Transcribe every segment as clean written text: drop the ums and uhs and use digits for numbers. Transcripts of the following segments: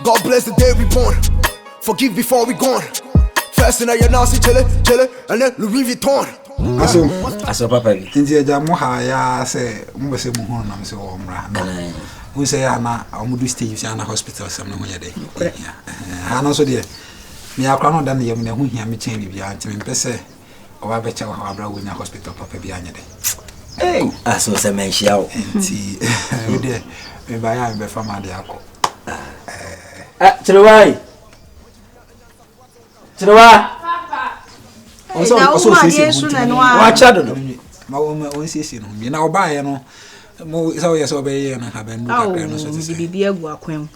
God bless the day we born. Forgive before we gone. First in your nasty chile, and then Louis Vuitton. Aso papa bi. Nti eja mo ha ya se mo se mo ho na me se o mra. Who say ana amudu stage ana hospital sam no ho ye dey. Ana so de me akra no da na yam na ho hia me chen bibia nti me pese o ba becha wa abra wo nya hospital papa bi anya dey. Aso se menhia o. Nti we de me ba ya be fama de akọ. Chirewai. Papa. Also say wa chado no. Ma o say no. Me na oba ye no. Mo so yes obey na ha ben no kakra no so say. Bibi agu akwan.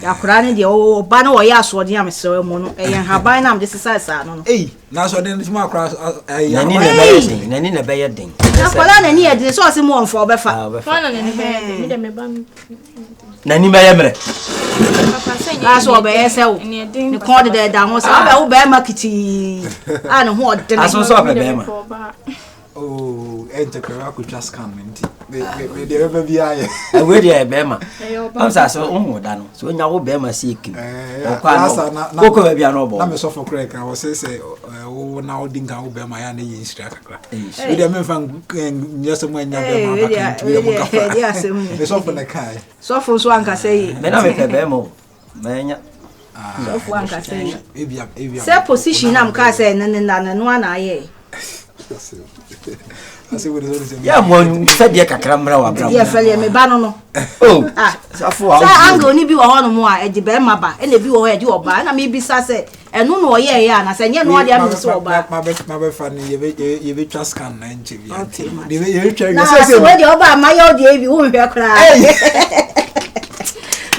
Yakura ne de oba na wo ya so de amsewe mu no. Eyen haban na am de sesa no. Na so de ntuma akra nani na be den. Na kwala na ni e de so se mo onfo obefa. Fana na ni be me de me ba nani ma yemre. papa say Aso obeye se wo. Ni kon de da ho sa obe wo be makiti. Ana ho de. Aso so be be ma. Oh, enter kra ku just come nti. Me de be bia ye. We de be ma. Am sa so hu da no. So nya wo be ma si ekim. Koko be bia no bo. Na me so for kra kan wo say wo na wo dinga wo be ma ya na yin stra kakra. We de me fan nyese mo nya be ma ba kan tu mo kafa. Me so for na kai. So for so anka say. Me na me pe be mo. Me nya. So for anka say. Ebia. Say position am ka say na no ana ye. Ase wo de so ya mo se de kakra mra wa bra. Ye fele me ba no. Oh. Safo wa. Say angle ni bi wo ho no mo a e de be ma ba. E na bi wo ho e de oba. Na me bi sa say enu no ye ya na say nye no de am so oba. Ma be fa ni ye be twa scan na nche bia. De ye twa na say we de oba ma ye o de bi wo hwe kra.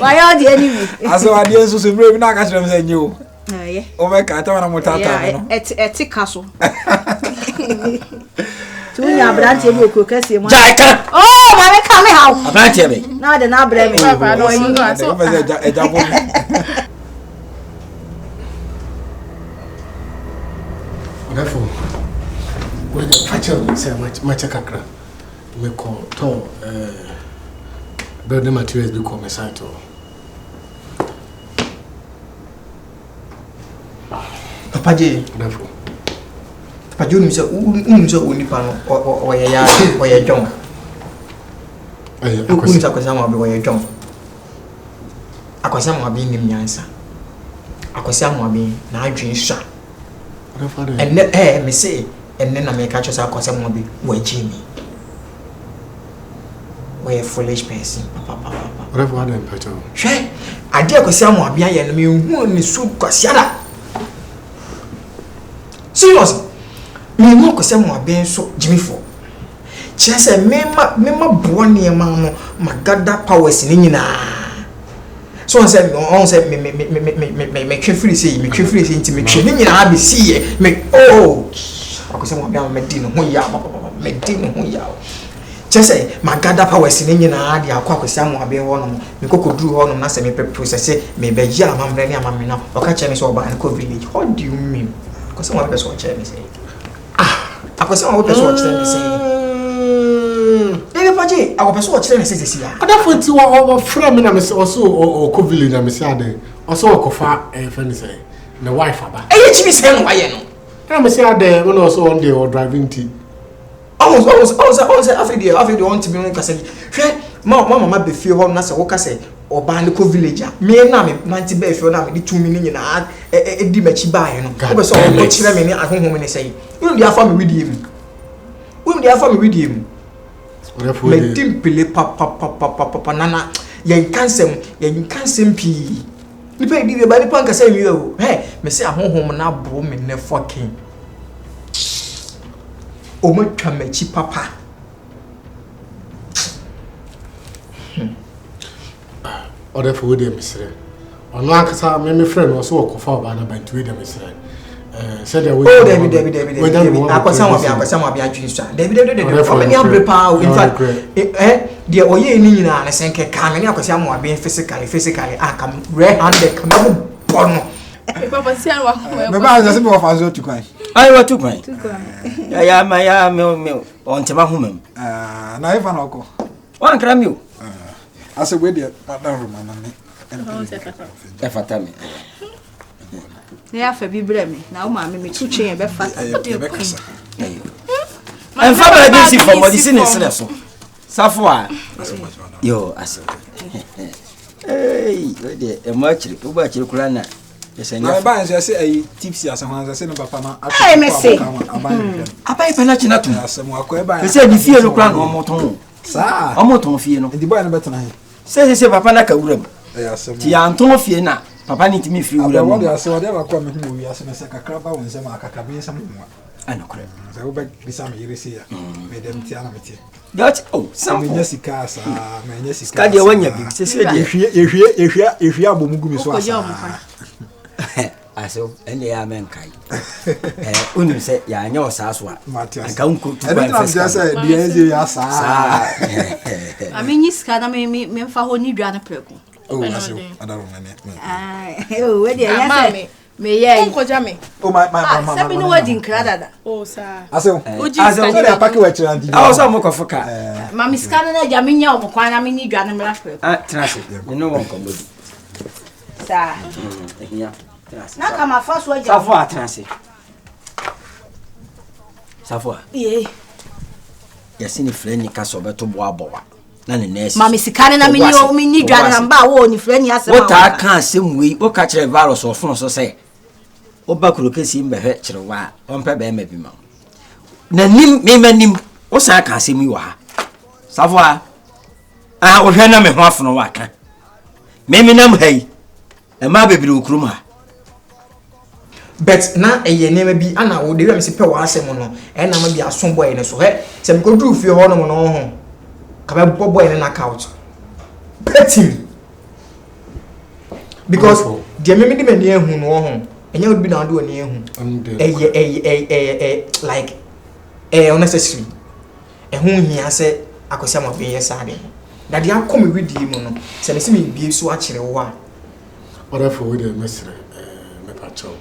Wa ye o de ni bi. Aso ade enso so mre bi na ka kire me say nye o. Ye. O be ka ta wana motata no. Eti kaso. Tunya branche bi okro kase mu. Jaika. Oh, ma me ka me hawo. Branche be. Na de na bre me. Papa no so. Eja bo. Therefore, when the factory say much kakra, me call to building materials be come site. Papa J. Therefore, Papa J so onipa no oye John. Akwasa akwasa be oye John. Akwasa mo be nim nyansa. Akwasa mo be na adwen sha. And me say and then I make catch us akwasa mo be we Jimmy. We a foolish person. Papa. Therefore, I don't pay. She ade akwasa mo be aye no me hu ni su kwasiara. Serious. Me mo ko se mo aben so Jimmy for. Chese me ma bo ne ma no magada powers ni nyina. So on say me twefiri say nti me twe ni nyina be see me oh. Akose mo aben me di no ho ya papa me di no ho ya. Chese magada powers ni nyina de akose mo aben wo no me kokoduru ho no na se me process me be ya amamre ni amame na. Oka che me so oba an ko village. How do you mean? Because some person watch me say akwese some person watch me say eh paje akwese watch me say say ya Therefore, ti wa frame me na me also o ko village na me say ade also o ko fa friend say na wife aba eh chimi say no waye no na me say ade when also one day or driving tea almost after the want to be on kase hwe mama be fie ho na say wo kase oba ne ko village me na me nanti be fie na me di 2 minutes nyina di machi bae no wo be so o chire me ni ahonhom ne say you dey afa me with him me timpele papa nana yen kansem pi ni pe di be ba ni pan kase mi o me say ahonhom na bro me ne fucking o ma twa machi papa Order for them, Mr. On one case, my friend was so far by the bank with them, Mr. Said that we David, I was some of your dreams. David, how many hundred pounds? In fact, the Oye Nina and Senke coming up with someone being physically, I come red handed, come up. Papa say I Baba say mo fa zo tukwan. Ai wa tukwan. Ya me on tema humem. Na ifa na oko. Wan kra mi o. Ase we de madam Roma na me. Efata me. Na afa bi brɛ me. Na wo ma me tu twen be fata. En fa ba bi si for body sin sele so. Safo a. Yo, Asem. Hey, we e ma chiri, wo ba chiri kula na. Na ba nso say ay tipsy Asem han say no papa na abai pena china tu. Asem akọ e ba. Se di fie no kula no moton. Sa. Omoton fie no. Ndi boy na betena he. Se papa na ka wuram. Asem. Ti anton fie na papa ni timi fie wuram. What Asem what ba kwa me hu wi Asem se kakra ba won se ma akakabe nsam hu. Ana kure. Se wo ba bisa me yire se ya. Me dem ti ana meti. That some me nyasika sa me nyasika. Ka de wanya bi se de. Ehwie abomugu mi so asa. Aso ene ya men kai. Unu se ya anya osaso a. Anka unko tu ba. Ene na se de enje ya sa. Aminyi ska na me fa ho ni dwa na preko. Oh, Aso adaro mane. We de ya se me ye. Unko jame. Oh my mama. Sabi no wedding krada. Oh sir. Aso. Aso so dey pack we chira ndi. Ah, so mo ko foka. Mami ska na ja me nya obokwan na me ni dwa na me preko. Ah, trase. You know one komodi. Sa. Ehia. Na kama faso aja. Safo atrase. Safo. Ye. Yasi ni friend ni kaso beto boa boa. Na ne nurse. Mami sikane na me ni dwa na mba wo ni friend ni asema. What I can say we o ka kire virus of phone so say. O ba kuro kesi mbehwe kire wa. O mpa be ma bi ma. Na nim me manim. O sa ka say mi wa ha. Safo a. Ah, o hwe na me ho afono wa ka. Me nam hai. E ma bebiri okrum ha. Bet na eye nema bi ana wo de wi se pe wa Asem no e na ma bi aso boy ne so he se me ko dru fie ho no no ho ka be boy ne na couch bet him because de me de mani ehun no ho enya would be na do ani ehun like unnecessary ehun hia se akosia ma be yesa de da de akom wi di mu no se me se me bi so a kire wo a Order for with the mesre me pacho.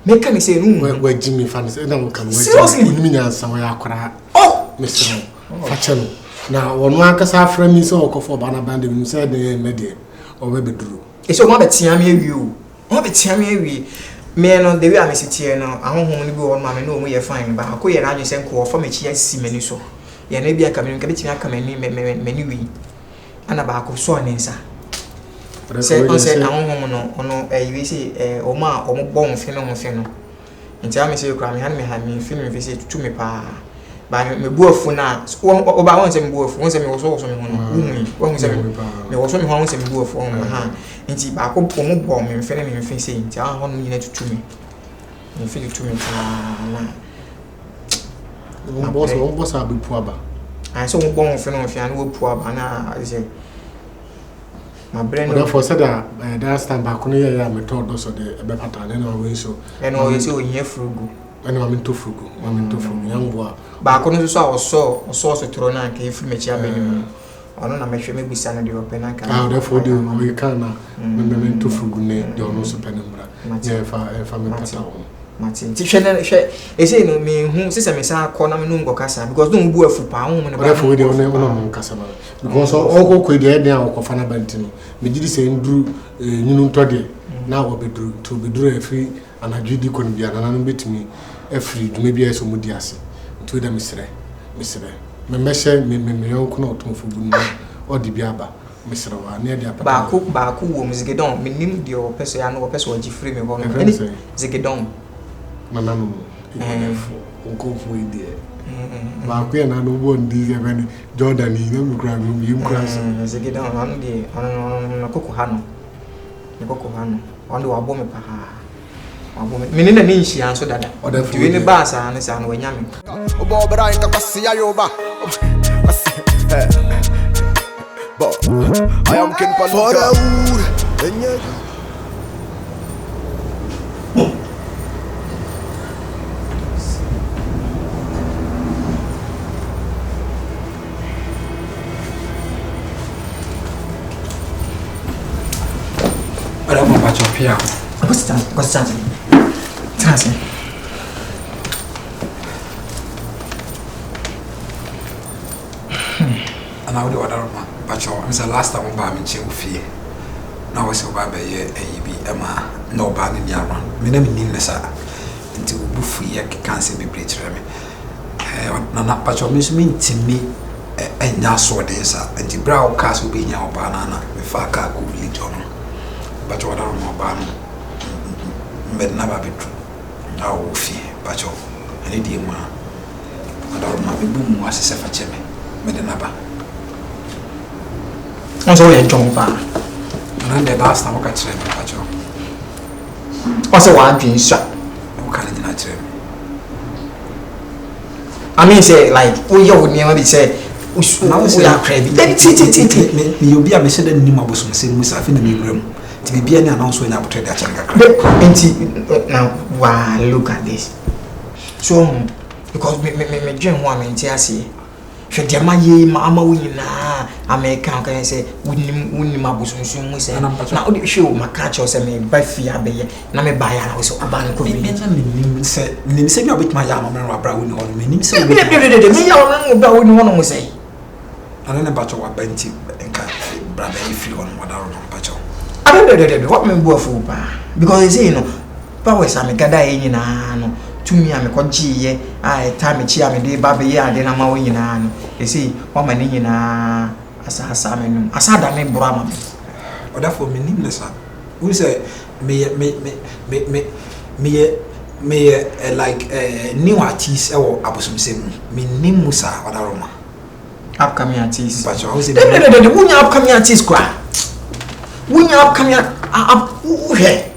Make me say no. Where Jimmy fans and I'm coming. Seriously? Oh, Mr. Fachano. Now, one one can have friends or for Bana Band and said the media or maybe drew. It's all about Tiammy you. All the Tiammy men on the way I sit here now. I don't want to go on my no way fine, but I could hear you send call for me. She see many so. Yeah, maybe I come in, come in many we. And about so an answer. Say, I don't know, you say, Oma, or bomb phenomenon. And tell me, say, you cry me, hand me, film visit to me, pa. By me, both for now, or by once and both, once and was also me, once and me was only once and both for my hand. And see, I could bomb and film me, facing, tell 1 minute to me. You feel it to me, what's our big poor? I saw bomb phenomenon, and will poor, and I say, my brain therefore said that time back on here, I'm told also the pattern and away so. And always you here frugal. And I'm into frugal, young boy. Back on the source of Trona came from a chairman. I don't know, maybe Sandy or Penaka. Ah, therefore, we can into frugal name, the also penumbra. If I'm Martin, they say no me who says I may say corner no casa because don't go for pound and therefore we don't know Cassava. Because all go quit the idea of Cofana Bentino. Me did say Drew, you know, now will be drew to be drew a free and a Judy couldn't be an bit me a free, maybe as a mudiasi to the Mr. Me measure me uncle not to Fubu or the Biaba, Mr. near the Baku, Zigedon, meaning your person, I know a person free me on Zigedon. Mamma, go for it there. But we are not one day when Jordan, you grab you grass. Zigedon on the Cocohano. The Cocohano on the Wabomepaha. Meaning the name she answered that. Or the few in the bars and the sound when yamming. Oh, Bob, I ain't a Yoba. I am King Paluca. I don't know about your piano. What's that? And I would order my bachelor. It's the last time I'm buying chill fear. na wo se ba be ye bi ema no ba ni ya ran me na me nim ne sa nti wo bufu ye kanse be preacher me na pacho me so ntimi enya so de sa nti bra wo ka so be nya oba na me fa ka ko religion pacho wa da mo ba no me na ba betu na wo fi pacho ani di ma ada ma be bu mu asese fa cheme me de na ba on so ye jom ba na de last time ka chere me pacho o se wa adwin sha wo ka ni na chere me I mean say like we you never be say we are crazy me you be a me say ni ma bosom say mu sa fi na me wura mu ti bibia ni announce we na portray da chere kakra now wow look at this so because me dream one me nti ase hwe de ma ye ma ama wo nyina American kan say wonni ma bosunsun mu say na o de hwe o maka che o say me ba fi abeye na me ba ya na wo say oban ko bi me say bi obit ma ya ma me wa bra woni hono me nim say me ya wo bra woni hono mu say ana ne ba cho wa banti enka bra ba e free hono wadaro no ba cho what me bo fu pa because you say you know pa we sa me gada ye nyina no tumi ame kwagiye time chi ame de ba be ye ade na ma wo nyina no you see wa ma ni nyina asa menum asa da me bro ama oda for me nim nessa we say me like new artist e wo abosomsem me nim musa oda roma upcoming artist but you say de wunya upcoming artist kwa wunya upcoming he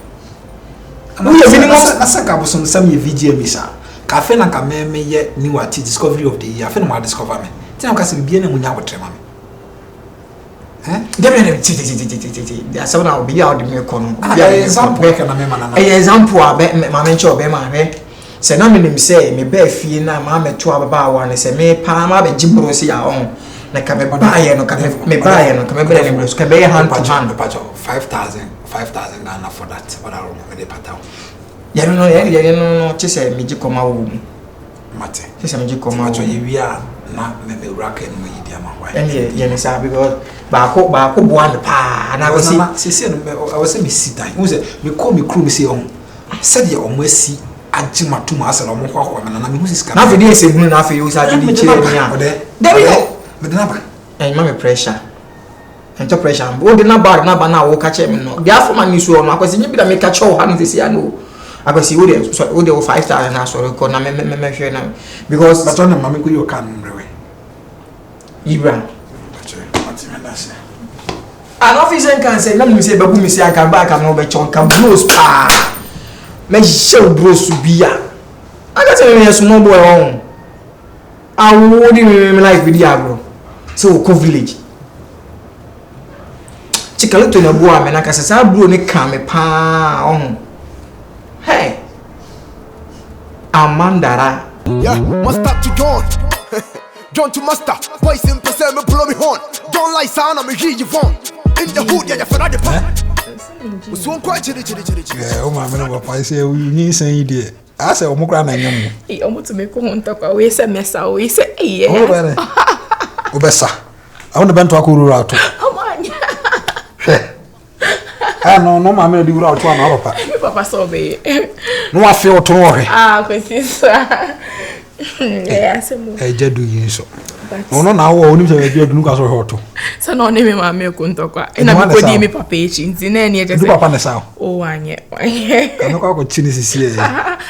we are minimum asaka abosomsem ye VGM isa ka fe na ka me ye new artist discovery of the year fe no ma discover me tina ka se bibia na munya wotrema me there are some be out the me kono example ka na me manana example ma mention obe ma be se na me nim say me ba fie na ma meto ababa wa ne se me pa ma be gibro se ya on na ka me ba ye no ka me ba ye no ka me be ne bro ka be hand to hand 5,000 Ghana for that what I remember the pattern ya no chese me gi koma wo mate chese me gi koma wo ye wia na me raka no yi dia ma wa ye ne sa because ba ko bo am pa na go si no I was say me sit down who say me call me crew me say on said ye on asi agima to ma asala mo kwa na me hu sika na fe dey say hunu na fe you say di chire ni a there we go me dey na ba ma me pressure ento pressure o de na ba na wo ka che me no dia for man nisu no akwesi nyi bi da me ka che o ha no say ya no akwesi wo de 5,000 na so ko na me hwe na because but on mama ko yo kan mrewe Ibra say an officer can say na me say babu me say aka ba aka no be chon ka bros pa me show bros bia aka say me small boy on awu di me like video bro so ko village chikalo to na bua me na ka sa bro ne ka me pa on hey Amandara Yeah, master to John. John to master. Boys in person, me blow me horn. Don't lie, son, I'm a G, you want. In the hood, yeah, for the pan. So quite chilly. yeah o ma me no papa say you san yi de I say o mo kra na nyam o mo to me ko hon takwa we say mesa we say eh o bere o besa I want to bento akuru rato amanya no ma me di wura oto na papa me papa so be no wa fe oto wo he kwesi so Asem jadu yin so no na wo oni se jadu nu ka so hoto so no ne me ma me ko ntokwa ina me ko di me papa echi nti na ene je du papa na sa o anye ka ko chini sisi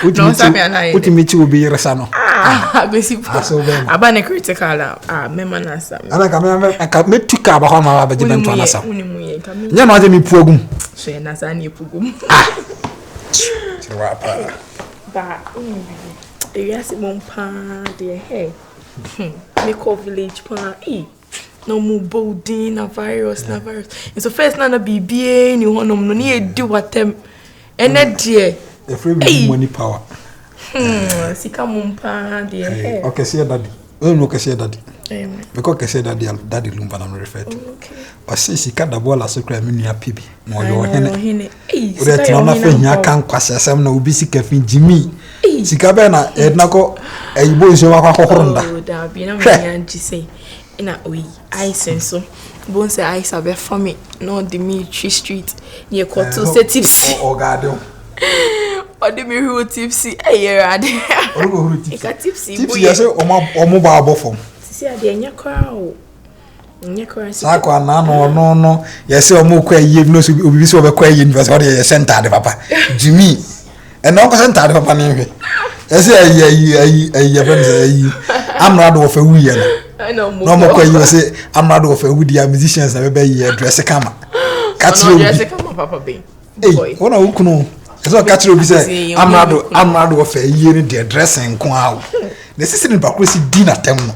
uti mi chi obi resa no kwesi aba ne critical me ma na sa ana ka me tuka ba ho ma ba je bento na sa uni mu ye ka me nya no je mi puagum so na sa ni pugum wa pa ba yes mon pa de hey me ko village pa no mu boldin na virus and so first na bibie ni honom no ni edi watem ene de the free money power sika mon pa de hey okay say daddy no ke say daddy because ke say daddy lumba na refer to o say sika da bola so kra me nua pibi mo yo hene o de tino na fa hia kan kwasesem na obi sika fin jimi sika be na edna ko ayibo nso wa kwa horonda da bi na me yan ji say ina oyi I sense so Bon say I sabe for me, no Dimitri Street near Koto say tipsy. Or garden. Or the me who tipsy. Hey, rad. Or tipsy. Tipsy, yes, or mobile form. See, I didn't crow. Sako no yes o mo kwa yie no so obi so be kwa yie university o de center de papa Jimmy e no ko center de papa ne hwe yes ayi friends amrado of ewu ye no mo kwa yie say amrado of ewu dia musicians na be yie dress kama catch you dress kama papa be boy wona ukunu so catch you be say amrado of yie ni de dress nko awo the system in bakwesi dinner tem no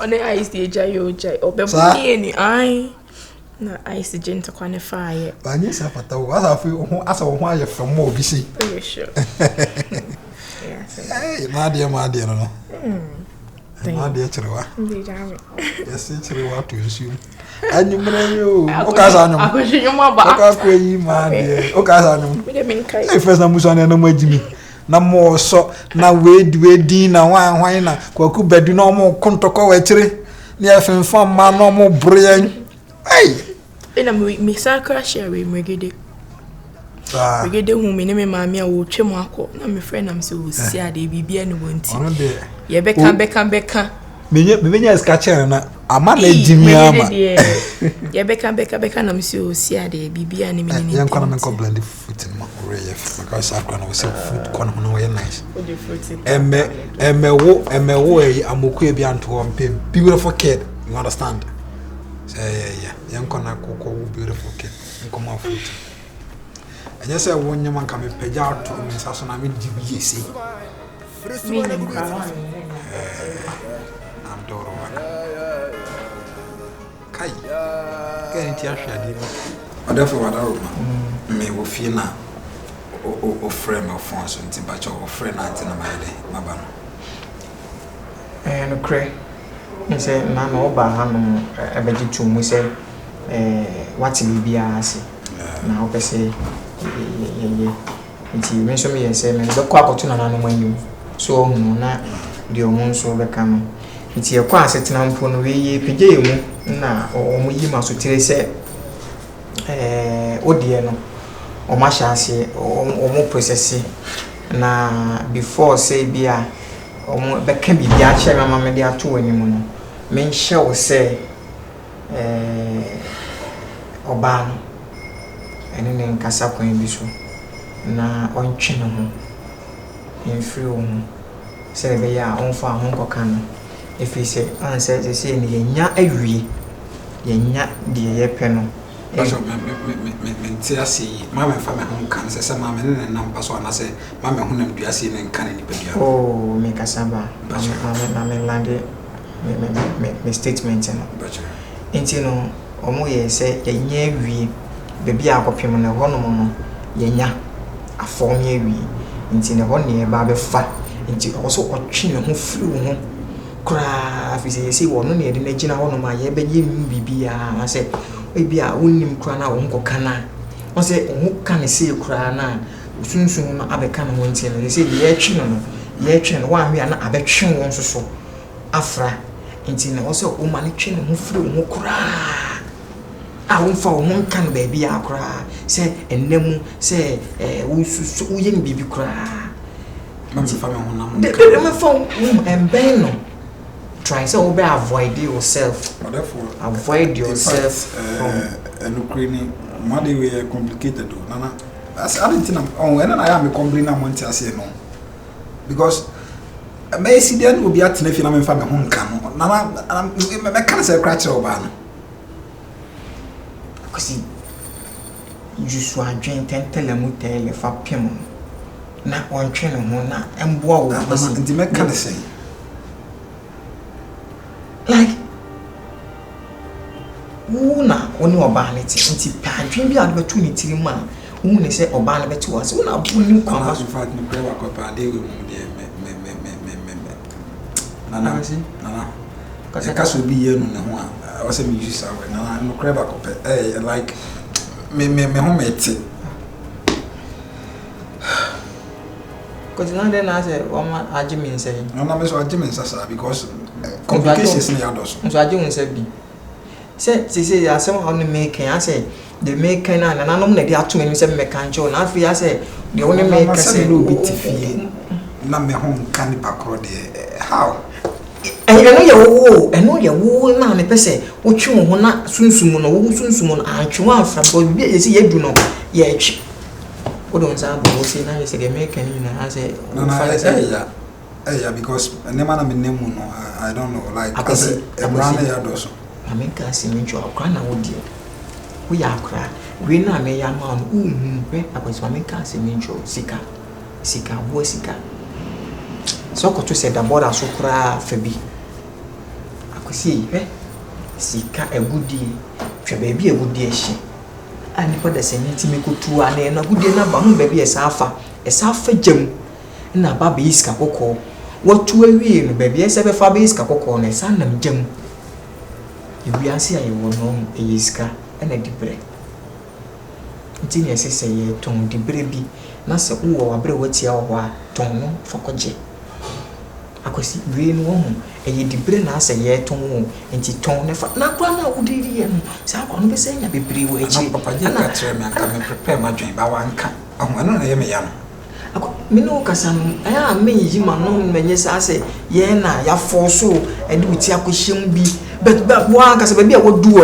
on the ice the jayo jay or be any I na ice gentle quantify ba nyi sa fata wo asa fi ho asa wo ho aye from mo bi si very sure hey ma de no no ma de chirewa ndi jame yes chirewa to issue anyu mre yo o ka sa anyu akoshinyo maba o ka ko yi ma de o ka sa anyu me de min kai e first na muso na no majimi na mo so na we na wan na kwaku badu na mo kontoko wa chire ni afenfa ma na mo brien ai ina me sakra share we megede megede hu me ne me maami a wo twem akọ na me friend am se wo si ade bibia ne wonti ye beka me skache na ama na jimi ama ye beka na me se wo si ade bibia ne me ne yan kwana me ko blend fruit ma oreye because sakra na we say fruit kwana no we nice emewo amoku e bi anto on pe beautiful kid you understand yeah yan kwana ko beautiful kid come on fruit and you say one man come peja to me saso na me dibi yesi me nem kwa am doro wana kai ti ahwade no odafe wadaro me wo fie na o frame of phone so nti bacho o frame na nti na maide maba no kre ni se na no oba ha no ebeji tu mu se wati bibia ase na opese ye nti me so me yese me be kwa akoto na no manyu so ohunu na de omun so be kan nti ye kwa asetena mpo no we ye pege ye mu na omu yi ma so tire se odie no o ma shaase o process na before say bia o mo be ka bibia che mama me de ato animu no me nhye wo se oba no ene ne nkasa kwan bi so na ontwe no ho enfiri wo ho se be ya onfa ho nkoka no efi se anse se ne yenya awie yenya de ye pe no Pastor, me tiasi, mama fa me hon kan se mama ne nam paso na se mama honam duase ne kan ni pedua. Oh, me kasaba. Mama lande me statement no. Bacha. Enti no, omo ye se yenya wie, bebi akopem ne honom no, yenya afom ye wie. Enti ne ho ne ba be fa. Enti oso otwe ne ho firi wo ho. Kra afise ye se wo no ne de na gina honom a ye be ye bibia na se ebia wonim kura na wo nkoka na won se wo ka ne se kura na sunsun no abeka na won tie no se ye twe no wa hwe na abetwe won so afra enti na wo se wo ma ne twe no ho firi wo kura a won fa wo nka no ba bia kura se enemu se wo susu wo ye bibi kura Mama fa me honam. De me fa wo emben no try so be avoid yourself. Therefore, avoid yourself from Ukraine. Mother we are complicated. Nana, I didn't think when I am complaining, I'm going to say no because may see then will be at if I'm family home can. Nana, I can't say crash over. Because you should drink 10 telemutel for pim. Not one train on na and bow. The make can say. Like una oni oba ne ti nti padwen bi ade betu ne tiri ma hu ne se oba ne betu wase una buni kwa in fact me pray wa pa de we mu de me nana ka so bi ye no ne ho a o se me use awe nana no pray ba ko pe like me ho me ti because now then I say woman ajimin say no na me so ajimin sasa because complications ni adoso so ajimin say bi say Asem on the make I say the make and I'm not the atomy say me cancho na fi I say the only make say no bit fie na me home can pakro de how I know your woo na me pese wo twi wo na sunsum no wo sunsum no antwe afra bo bi e say yedu no ye twi wo don say bo say na say the make and I say yeah because nema na me nemu no I don't know like because a brand ya do so I make us in your corner wo die we are cry we na me ya ma no we akwese make us in your sika wo sika so ko to say the border so kra fa bi akwese sika egudi hwe ba bi egudi ehye ani ko da se nti me ko tu ana na gudi na ba hu ba bi esafa jam na ba be iska kokko watu awie no ba bi ese be fa be iska kokko na esa nam jam ebi ase aye wo no iska na dibre nti ne ese ye ton dibre bi na se wo abre watia wo a ton no fokoje akosi wie no ho eye dibre na ase ye ton wo nti ton ne fa na kwa na udiri ye no sa kwa no be se nya bebre wo echi papa je ka tre me aka me prepare ma dwen ba wanka ahwa no na ye me ya no ako mino kasam aya me yi ma no menye sa ase ye na ya forso edi uti akohyem bi but wa kasa ba bi a wodu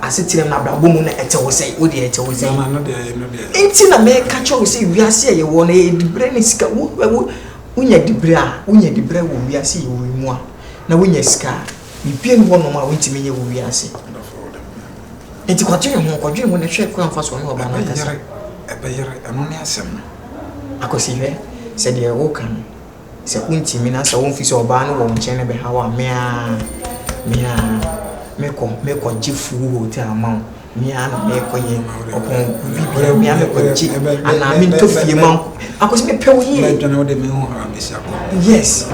asetirem na brabo mu na ete wo sei wo de ete wo sei no de enti na me ka cho wo sei wiase ye wo na e dibre ni sika wo unya dibre wo wiase ye wo mu a na wonya sika bibie no no ma wo ntimi ye wo wiase enti kwadwe ho na hwe kwa mfa so no ba na kasa ebe yere eno ne asem akosiwe se de wo kan se untimi na se wo mfi so ba no wo nche be hawa me ko jifu hotel ma mia na me ko ye opon bibia mia me ko ji ana mi to fie ma akosi me pe wo ye me dwane wo de me ho ha me sia ko yes